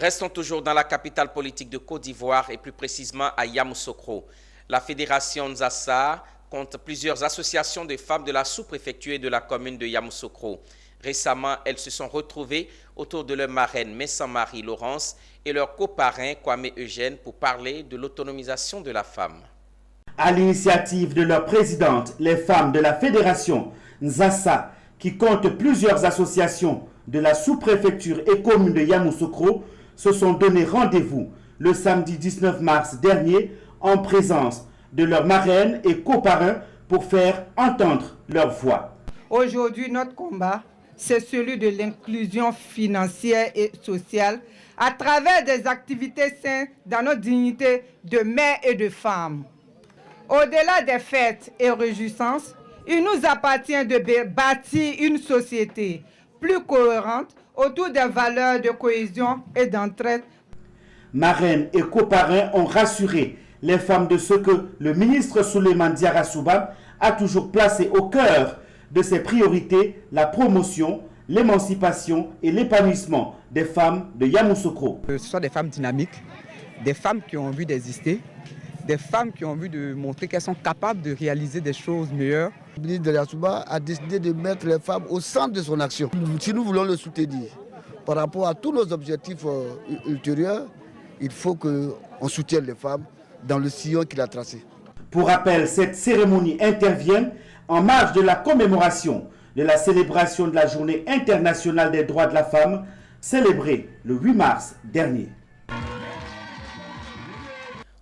Restons toujours dans la capitale politique de Côte d'Ivoire et plus précisément à Yamoussoukro. La fédération Nzassa compte plusieurs associations de femmes de la sous-préfecture et de la commune de Yamoussoukro. Récemment, elles se sont retrouvées autour de leur marraine Messan-Marie Laurence et leur coparrain Kwame Eugène pour parler de l'autonomisation de la femme. À l'initiative de leur présidente, les femmes de la fédération Nzassa, qui compte plusieurs associations de la sous-préfecture et commune de Yamoussoukro, se sont donné rendez-vous le samedi 19 mars dernier en présence de leurs marraines et coparrains pour faire entendre leur voix. Aujourd'hui, notre combat, c'est celui de l'inclusion financière et sociale à travers des activités saines dans notre dignité de mère et de femme. Au-delà des fêtes et réjouissances, il nous appartient de bâtir une société plus cohérente autour des valeurs de cohésion et d'entraide. Marraines et coparrains ont rassuré les femmes de ce que le ministre Souleymane Diarra Souba a toujours placé au cœur de ses priorités, la promotion, l'émancipation et l'épanouissement des femmes de Yamoussoukro. Ce sont des femmes dynamiques, des femmes qui ont envie d'exister, des femmes qui ont envie de montrer qu'elles sont capables de réaliser des choses meilleures. Le ministre Diarra Souba a décidé de mettre les femmes au centre de son action. Si nous voulons le soutenir par rapport à tous nos objectifs ultérieurs, il faut qu'on soutienne les femmes dans le sillon qu'il a tracé. Pour rappel, cette cérémonie intervient en marge de la commémoration de la célébration de la Journée internationale des droits de la femme, célébrée le 8 mars dernier.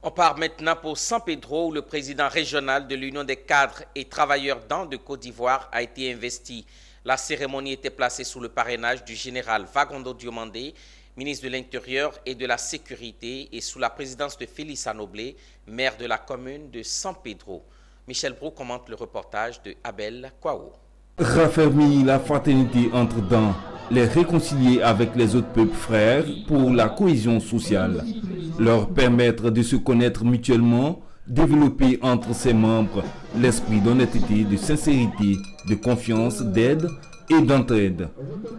On part maintenant pour San Pedro où le président régional de l'Union des cadres et travailleurs d'An de Côte d'Ivoire a été investi. La cérémonie était placée sous le parrainage du général Vagondo Diomandé, ministre de l'Intérieur et de la Sécurité, et sous la présidence de Félix Anoblé, maire de la commune de San Pedro. Michel Brou commente le reportage de Abel Kwao. Raffermir la fraternité entre dents, les réconcilier avec les autres peuples frères pour la cohésion sociale, leur permettre de se connaître mutuellement, développer entre ses membres l'esprit d'honnêteté, de sincérité, de confiance, d'aide et d'entraide,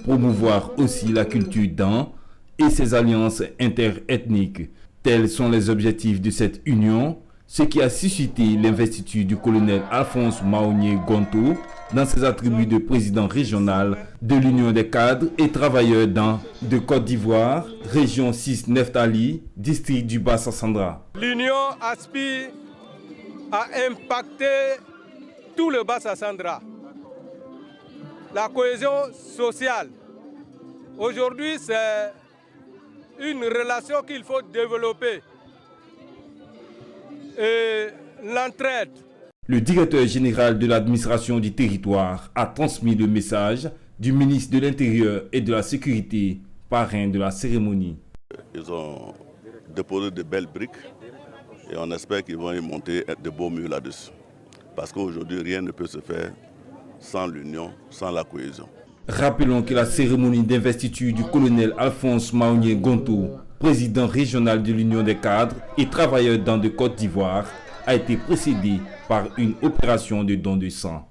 promouvoir aussi la culture d'An et ses alliances interethniques. Tels sont les objectifs de cette union, ce qui a suscité l'investiture du colonel Alphonse Maonier Gonto dans ses attributs de président régional de l'Union des cadres et travailleurs d'An de Côte d'Ivoire, région 6 Neftali, district du Bas-Sassandra. L'Union aspire à impacter tout le Bas-Sassandra. La cohésion sociale. Aujourd'hui, c'est une relation qu'il faut développer. Et l'entraide. Le directeur général de l'administration du territoire a transmis le message du ministre de l'Intérieur et de la Sécurité, parrain de la cérémonie. Ils ont déposé de belles briques et on espère qu'ils vont y monter de beaux murs là-dessus. Parce qu'aujourd'hui, rien ne peut se faire sans l'union, sans la cohésion. Rappelons que la cérémonie d'investiture du colonel Alphonse Maonier Gonto, président régional de l'Union des cadres et travailleurs d'An de Côte d'Ivoire, a été précédée par une opération de don de sang.